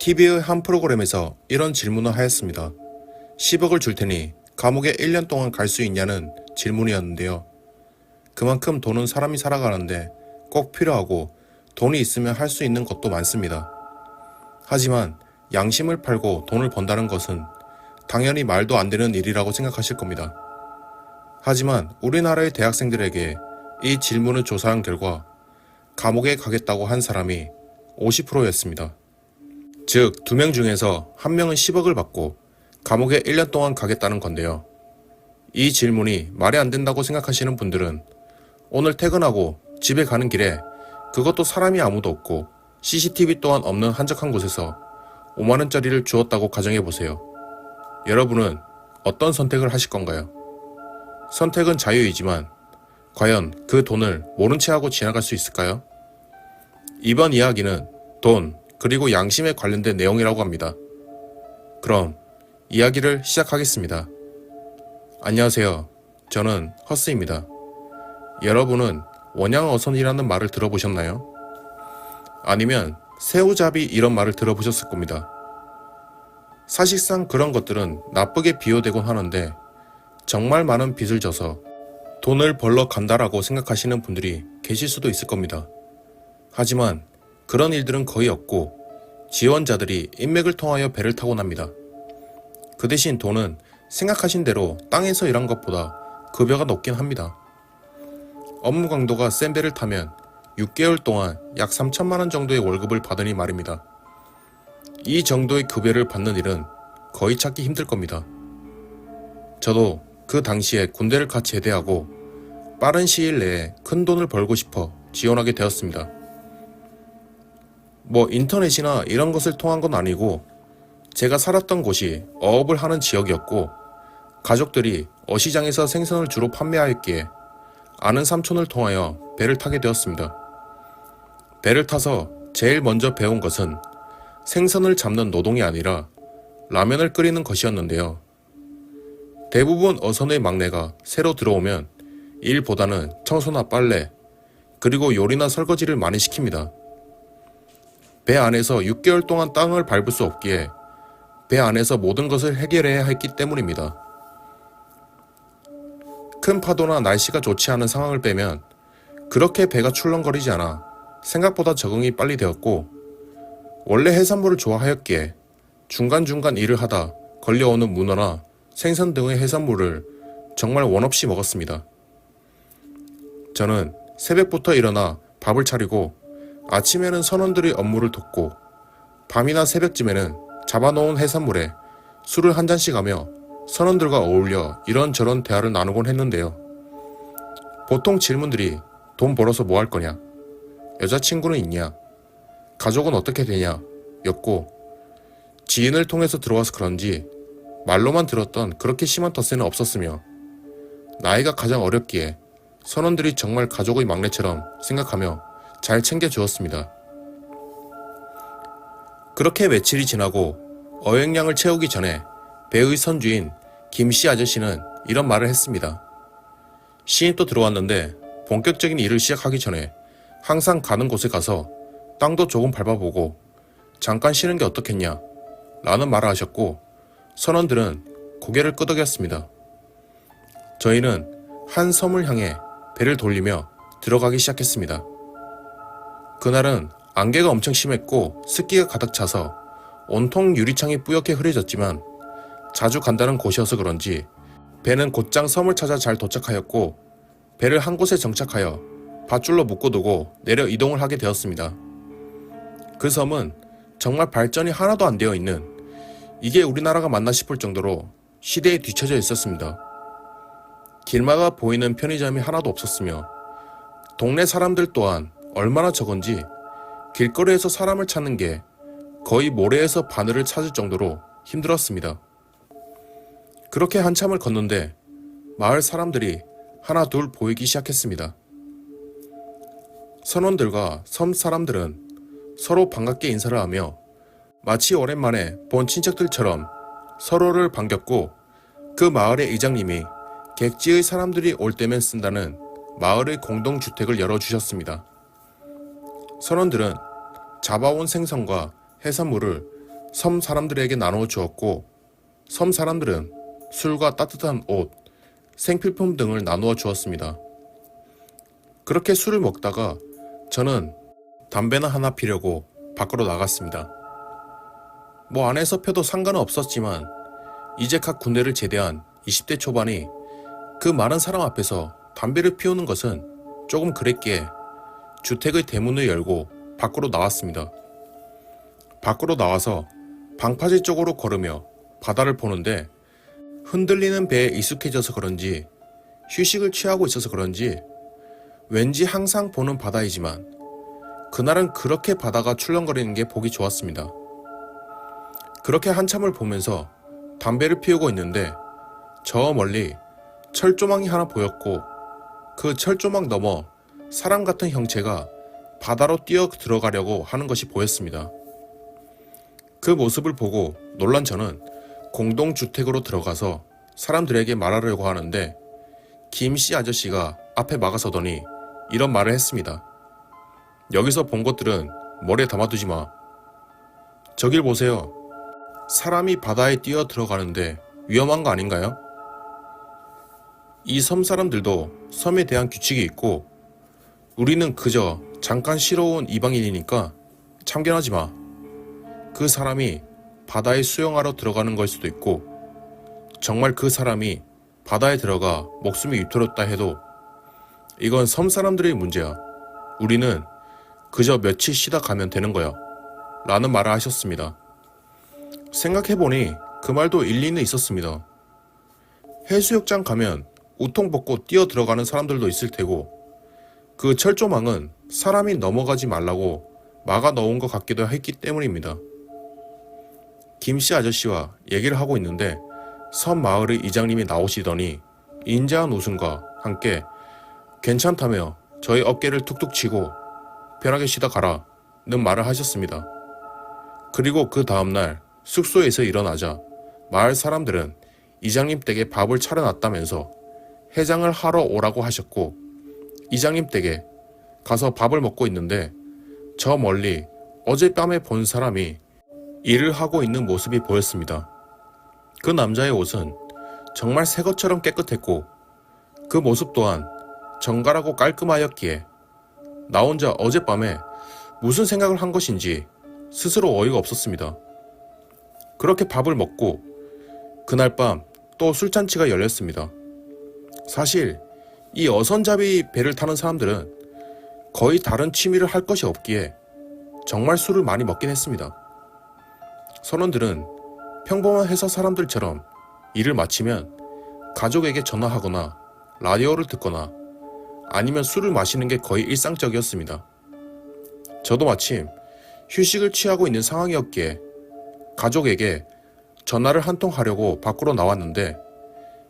TV의 한 프로그램에서 이런 질문을 하였습니다. 10억을 줄 테니 감옥에 1년 동안 갈 수 있냐는 질문이었는데요. 그만큼 돈은 사람이 살아가는데 꼭 필요하고 돈이 있으면 할 수 있는 것도 많습니다. 하지만 양심을 팔고 돈을 번다는 것은 당연히 말도 안 되는 일이라고 생각하실 겁니다. 하지만 우리나라의 대학생들에게 이 질문을 조사한 결과 감옥에 가겠다고 한 사람이 50%였습니다. 즉, 2명 중에서 1명은 10억을 받고 감옥에 1년 동안 가겠다는 건데요. 이 질문이 말이 안 된다고 생각하시는 분들은 오늘 퇴근하고 집에 가는 길에 그것도 사람이 아무도 없고 CCTV 또한 없는 한적한 곳에서 5만원짜리를 주었다고 가정해보세요. 여러분은 어떤 선택을 하실 건가요? 선택은 자유이지만 과연 그 돈을 모른 채 하고 지나갈 수 있을까요? 이번 이야기는 돈 그리고 양심에 관련된 내용이라고 합니다. 그럼 이야기를 시작하겠습니다. 안녕하세요. 저는 허스입니다. 여러분은 원양어선이라는 말을 들어보셨나요? 아니면 새우잡이 이런 말을 들어보셨을 겁니다. 사실상 그런 것들은 나쁘게 비유되곤 하는데 정말 많은 빚을 져서 돈을 벌러 간다라고 생각하시는 분들이 계실 수도 있을 겁니다. 하지만 그런 일들은 거의 없고 지원자들이 인맥을 통하여 배를 타곤 합니다. 그 대신 돈은 생각하신 대로 땅에서 일한 것보다 급여가 높긴 합니다. 업무 강도가 센 배를 타면 6개월 동안 약 3천만원 정도의 월급을 받으니 말입니다. 이 정도의 급여를 받는 일은 거의 찾기 힘들 겁니다. 저도 그 당시에 군대를 갓 제대하고 빠른 시일 내에 큰 돈을 벌고 싶어 지원하게 되었습니다. 인터넷이나 이런 것을 통한 건 아니고 제가 살았던 곳이 어업을 하는 지역이었고 가족들이 어시장에서 생선을 주로 판매하였기에 아는 삼촌을 통하여 배를 타게 되었습니다. 배를 타서 제일 먼저 배운 것은 생선을 잡는 노동이 아니라 라면을 끓이는 것이었는데요. 대부분 어선의 막내가 새로 들어오면 일보다는 청소나 빨래 그리고 요리나 설거지를 많이 시킵니다. 배 안에서 6개월 동안 땅을 밟을 수 없기에 배 안에서 모든 것을 해결해야 했기 때문입니다. 큰 파도나 날씨가 좋지 않은 상황을 빼면 그렇게 배가 출렁거리지 않아 생각보다 적응이 빨리 되었고 원래 해산물을 좋아하였기에 중간중간 일을 하다 걸려오는 문어나 생선 등의 해산물을 정말 원없이 먹었습니다. 저는 새벽부터 일어나 밥을 차리고 아침에는 선원들의 업무를 돕고 밤이나 새벽쯤에는 잡아놓은 해산물에 술을 한 잔씩 하며 선원들과 어울려 이런저런 대화를 나누곤 했는데요. 보통 질문들이 돈 벌어서 뭐 할 거냐? 여자친구는 있냐? 가족은 어떻게 되냐? 였고 지인을 통해서 들어와서 그런지 말로만 들었던 그렇게 심한 텃세는 없었으며 나이가 가장 어렸기에 선원들이 정말 가족의 막내처럼 생각하며 잘 챙겨주었습니다. 그렇게 며칠이 지나고 어획량을 채우기 전에 배의 선주인 김씨 아저씨는 이런 말을 했습니다. 신입도 들어왔는데 본격적인 일을 시작하기 전에 항상 가는 곳에 가서 땅도 조금 밟아보고 잠깐 쉬는 게 어떻겠냐 라는 말을 하셨고 선원들은 고개를 끄덕였습니다. 저희는 한 섬을 향해 배를 돌리며 들어가기 시작했습니다. 그날은 안개가 엄청 심했고 습기가 가득 차서 온통 유리창이 뿌옇게 흐려졌지만 자주 간다는 곳이어서 그런지 배는 곧장 섬을 찾아 잘 도착하였고 배를 한 곳에 정착하여 밧줄로 묶어두고 내려 이동을 하게 되었습니다. 그 섬은 정말 발전이 하나도 안 되어 있는 이게 우리나라가 맞나 싶을 정도로 시대에 뒤처져 있었습니다. 길마다 보이는 편의점이 하나도 없었으며 동네 사람들 또한 얼마나 적은지 길거리에서 사람을 찾는 게 거의 모래에서 바늘을 찾을 정도로 힘들었습니다. 그렇게 한참을 걷는데 마을 사람들이 하나 둘 보이기 시작했습니다. 선원들과 섬 사람들은 서로 반갑게 인사를 하며 마치 오랜만에 본 친척들처럼 서로를 반겼고 그 마을의 이장님이 객지의 사람들이 올 때면 쓴다는 마을의 공동주택을 열어주셨습니다. 선원들은 잡아온 생선과 해산물을 섬 사람들에게 나누어 주었고 섬 사람들은 술과 따뜻한 옷, 생필품 등을 나누어 주었습니다. 그렇게 술을 먹다가 저는 담배나 하나 피려고 밖으로 나갔습니다. 뭐 안에서 펴도 상관은 없었지만 이제 각 군대를 제대한 20대 초반이 그 많은 사람 앞에서 담배를 피우는 것은 조금 그랬기에 주택의 대문을 열고 밖으로 나왔습니다. 밖으로 나와서 방파제 쪽으로 걸으며 바다를 보는데 흔들리는 배에 익숙해져서 그런지 휴식을 취하고 있어서 그런지 왠지 항상 보는 바다이지만 그날은 그렇게 바다가 출렁거리는 게 보기 좋았습니다. 그렇게 한참을 보면서 담배를 피우고 있는데 저 멀리 철조망이 하나 보였고 그 철조망 너머 사람 같은 형체가 바다로 뛰어 들어가려고 하는 것이 보였습니다. 그 모습을 보고 놀란 저는 공동주택으로 들어가서 사람들에게 말하려고 하는데 김씨 아저씨가 앞에 막아서더니 이런 말을 했습니다. 여기서 본 것들은 머리에 담아두지 마. 저길 보세요. 사람이 바다에 뛰어 들어가는데 위험한 거 아닌가요? 이 섬 사람들도 섬에 대한 규칙이 있고 우리는 그저 잠깐 쉬러 온 이방인이니까 참견하지 마. 그 사람이 바다에 수영하러 들어가는 걸 수도 있고 정말 그 사람이 바다에 들어가 목숨이 위태롭다 해도 이건 섬 사람들의 문제야. 우리는 그저 며칠 쉬다 가면 되는 거야. 라는 말을 하셨습니다. 생각해보니 그 말도 일리는 있었습니다. 해수욕장 가면 우통 벗고 뛰어 들어가는 사람들도 있을 테고 그 철조망은 사람이 넘어가지 말라고 막아 넣은 것 같기도 했기 때문입니다. 김씨 아저씨와 얘기를 하고 있는데 섬 마을의 이장님이 나오시더니 인자한 웃음과 함께 괜찮다며 저의 어깨를 툭툭 치고 편하게 쉬다 가라 는 말을 하셨습니다. 그리고 그 다음날 숙소에서 일어나자 마을 사람들은 이장님 댁에 밥을 차려놨다면서 해장을 하러 오라고 하셨고 이장님 댁에 가서 밥을 먹고 있는데 저 멀리 어젯밤에 본 사람이 일을 하고 있는 모습이 보였습니다. 그 남자의 옷은 정말 새 것처럼 깨끗했고 그 모습 또한 정갈하고 깔끔하였기에 나 혼자 어젯밤에 무슨 생각을 한 것인지 스스로 어이가 없었습니다. 그렇게 밥을 먹고 그날 밤 또 술잔치가 열렸습니다. 사실 이 어선잡이 배를 타는 사람들은 거의 다른 취미를 할 것이 없기에 정말 술을 많이 먹긴 했습니다. 선원들은 평범한 회사 사람들처럼 일을 마치면 가족에게 전화하거나 라디오를 듣거나 아니면 술을 마시는 게 거의 일상적이었습니다. 저도 마침 휴식을 취하고 있는 상황이었기에 가족에게 전화를 한 통 하려고 밖으로 나왔는데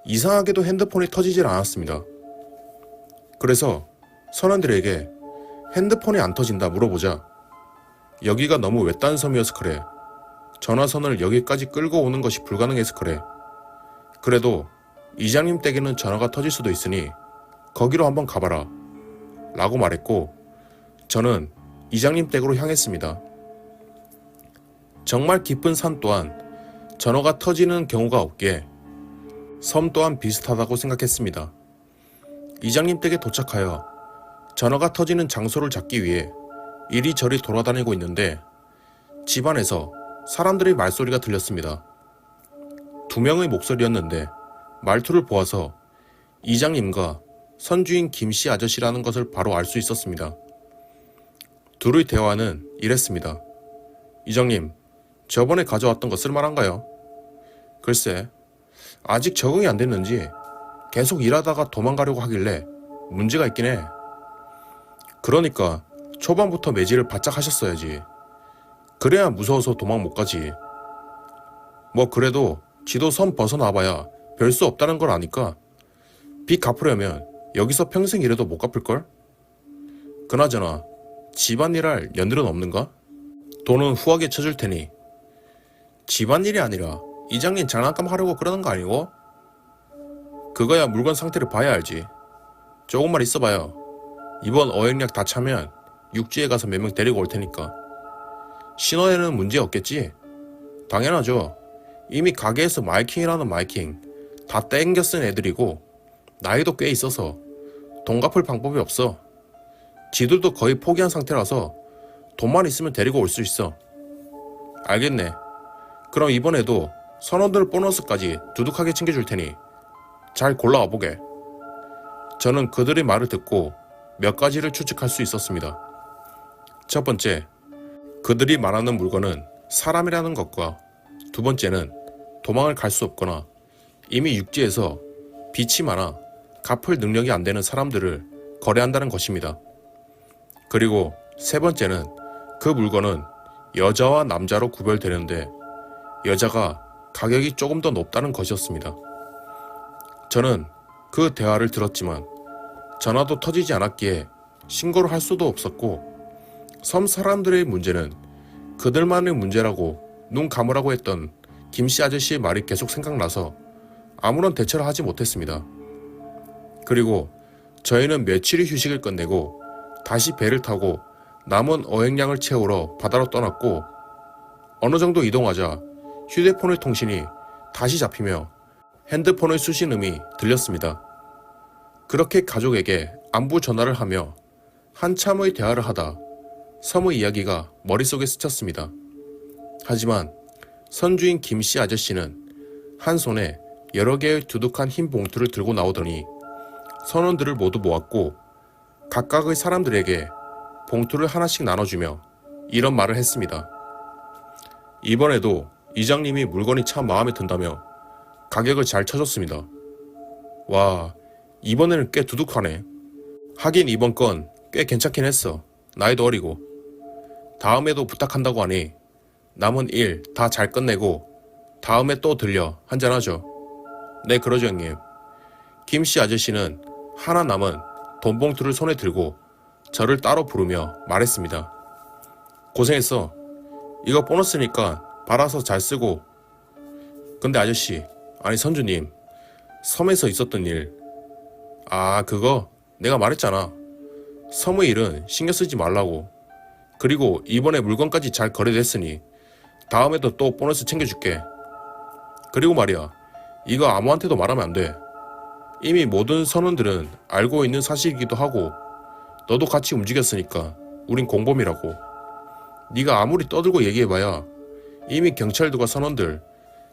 이상하게도 핸드폰이 터지질 않았습니다. 그래서 선원들에게 핸드폰이 안 터진다 물어보자 여기가 너무 외딴 섬이어서 그래. 전화선을 여기까지 끌고 오는 것이 불가능해서 그래. 그래도 이장님 댁에는 전화가 터질 수도 있으니 거기로 한번 가봐라 라고 말했고 저는 이장님 댁으로 향했습니다. 정말 깊은 산 또한 전화가 터지는 경우가 없기에 섬 또한 비슷하다고 생각했습니다. 이장님 댁에 도착하여 전화가 터지는 장소를 잡기 위해 이리저리 돌아다니고 있는데 집안에서 사람들의 말소리가 들렸습니다. 2명의 목소리였는데 말투를 보아서 이장님과 선주인 김씨 아저씨라는 것을 바로 알 수 있었습니다. 둘의 대화는 이랬습니다. 이장님, 저번에 가져왔던 거 쓸만한가요? 글쎄, 아직 적응이 안 됐는지 계속 일하다가 도망가려고 하길래 문제가 있긴 해. 그러니까 초반부터 매질을 바짝 하셨어야지. 그래야 무서워서 도망 못 가지. 뭐 그래도 지도 섬 벗어나봐야 별 수 없다는 걸 아니까 빚 갚으려면 여기서 평생 일해도 못 갚을걸? 그나저나 집안일 할 연들은 없는가? 돈은 후하게 쳐줄 테니. 집안일이 아니라 이장님 장난감 하려고 그러는 거 아니고? 그거야 물건 상태를 봐야 알지. 조금만 있어봐요. 이번 어획량 다 차면 육지에 가서 몇 명 데리고 올 테니까. 신원에는 문제 없겠지? 당연하죠. 이미 가게에서 마이킹이라는 마이킹 다 땡겨 쓴 애들이고 나이도 꽤 있어서 돈 갚을 방법이 없어. 지들도 거의 포기한 상태라서 돈만 있으면 데리고 올 수 있어. 알겠네. 그럼 이번에도 선원들 보너스까지 두둑하게 챙겨줄 테니 잘 골라와 보게. 저는 그들의 말을 듣고 몇 가지를 추측할 수 있었습니다. 첫 번째, 그들이 말하는 물건은 사람이라는 것과 두 번째는 도망을 갈 수 없거나 이미 육지에서 빚이 많아 갚을 능력이 안 되는 사람들을 거래한다는 것입니다. 그리고 세 번째는 그 물건은 여자와 남자로 구별되는데 여자가 가격이 조금 더 높다는 것이었습니다. 저는 그 대화를 들었지만 전화도 터지지 않았기에 신고를 할 수도 없었고 섬 사람들의 문제는 그들만의 문제라고 눈 감으라고 했던 김씨 아저씨의 말이 계속 생각나서 아무런 대처를 하지 못했습니다. 그리고 저희는 며칠의 휴식을 끝내고 다시 배를 타고 남은 어획량을 채우러 바다로 떠났고 어느 정도 이동하자 휴대폰의 통신이 다시 잡히며 핸드폰의 수신음이 들렸습니다. 그렇게 가족에게 안부 전화를 하며 한참의 대화를 하다 섬의 이야기가 머릿속에 스쳤습니다. 하지만 선주인 김씨 아저씨는 한 손에 여러 개의 두둑한 흰 봉투를 들고 나오더니 선원들을 모두 모았고 각각의 사람들에게 봉투를 하나씩 나눠주며 이런 말을 했습니다. 이번에도 이장님이 물건이 참 마음에 든다며 가격을 잘 쳐줬습니다. 와, 이번에는 꽤 두둑하네. 하긴 이번 건 꽤 괜찮긴 했어. 나이도 어리고. 다음에도 부탁한다고 하니 남은 일 다 잘 끝내고 다음에 또 들려 한잔하죠. 네, 그러죠 형님. 김씨 아저씨는 하나 남은 돈봉투를 손에 들고 저를 따로 부르며 말했습니다. 고생했어. 이거 보너스니까 받아서 잘 쓰고. 근데 아저씨, 아니 선주님, 섬에서 있었던 일. 아, 그거 내가 말했잖아. 섬의 일은 신경 쓰지 말라고. 그리고 이번에 물건까지 잘 거래됐으니 다음에도 또 보너스 챙겨줄게. 그리고 말이야, 이거 아무한테도 말하면 안 돼. 이미 모든 선원들은 알고 있는 사실이기도 하고 너도 같이 움직였으니까 우린 공범이라고. 네가 아무리 떠들고 얘기해봐야 이미 경찰들과 선원들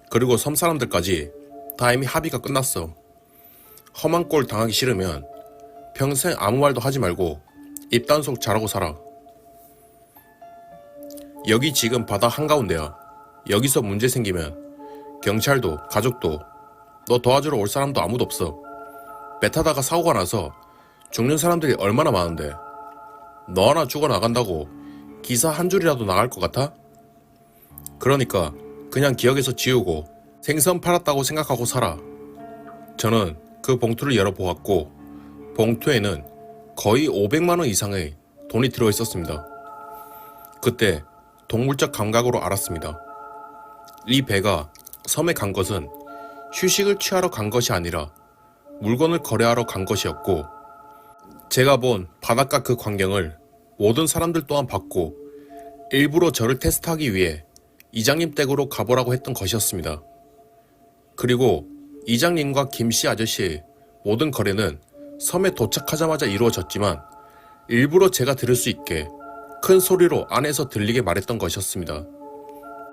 그리고 섬 사람들까지 다 이미 합의가 끝났어. 험한 꼴 당하기 싫으면 평생 아무 말도 하지 말고 입단속 잘하고 살아. 여기 지금 바다 한가운데야. 여기서 문제 생기면 경찰도 가족도 너 도와주러 올 사람도 아무도 없어. 배 타다가 사고가 나서 죽는 사람들이 얼마나 많은데 너 하나 죽어나간다고 기사 한 줄이라도 나갈 것 같아? 그러니까 그냥 기억에서 지우고 생선 팔았다고 생각하고 살아. 저는 그 봉투를 열어보았고 봉투에는 거의 500만원 이상의 돈이 들어있었습니다. 그때 동물적 감각으로 알았습니다. 이 배가 섬에 간 것은 휴식을 취하러 간 것이 아니라 물건을 거래하러 간 것이었고 제가 본 바닷가 그 광경을 모든 사람들 또한 봤고 일부러 저를 테스트하기 위해 이장님 댁으로 가보라고 했던 것이었습니다. 그리고 이장님과 김씨 아저씨의 모든 거래는 섬에 도착하자마자 이루어졌지만 일부러 제가 들을 수 있게 큰 소리로 안에서 들리게 말했던 것이었습니다.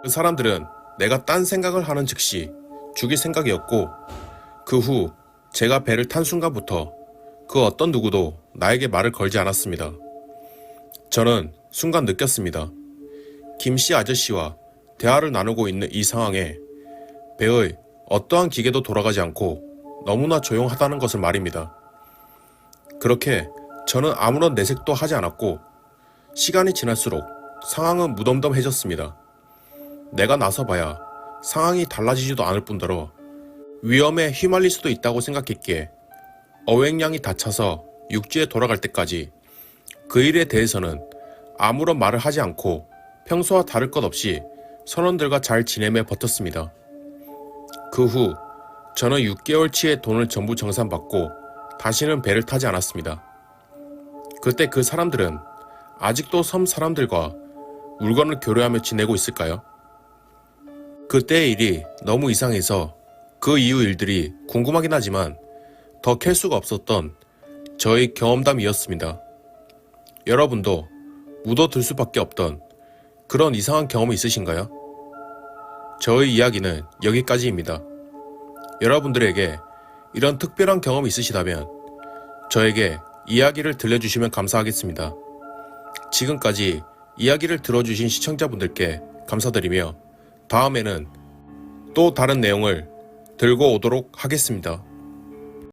그 사람들은 내가 딴 생각을 하는 즉시 죽일 생각이었고 그 후 제가 배를 탄 순간부터 그 어떤 누구도 나에게 말을 걸지 않았습니다. 저는 순간 느꼈습니다. 김씨 아저씨와 대화를 나누고 있는 이 상황에 배의 어떠한 기계도 돌아가지 않고 너무나 조용하다는 것을 말입니다. 그렇게 저는 아무런 내색도 하지 않았고 시간이 지날수록 상황은 무덤덤해졌습니다. 내가 나서봐야 상황이 달라지지도 않을 뿐더러 위험에 휘말릴 수도 있다고 생각했기에 어획량이 다 차서 육지에 돌아갈 때까지 그 일에 대해서는 아무런 말을 하지 않고 평소와 다를 것 없이 선원들과 잘 지내며 버텼습니다. 그 후 저는 6개월치의 돈을 전부 정산받고 다시는 배를 타지 않았습니다. 그때 그 사람들은 아직도 섬 사람들과 물건을 교류하며 지내고 있을까요? 그때의 일이 너무 이상해서 그 이후 일들이 궁금하긴 하지만 더 캘 수가 없었던 저의 경험담이었습니다. 여러분도 묻어둘 수밖에 없던 그런 이상한 경험이 있으신가요? 저의 이야기는 여기까지입니다. 여러분들에게 이런 특별한 경험이 있으시다면 저에게 이야기를 들려주시면 감사하겠습니다. 지금까지 이야기를 들어주신 시청자분들께 감사드리며 다음에는 또 다른 내용을 들고 오도록 하겠습니다.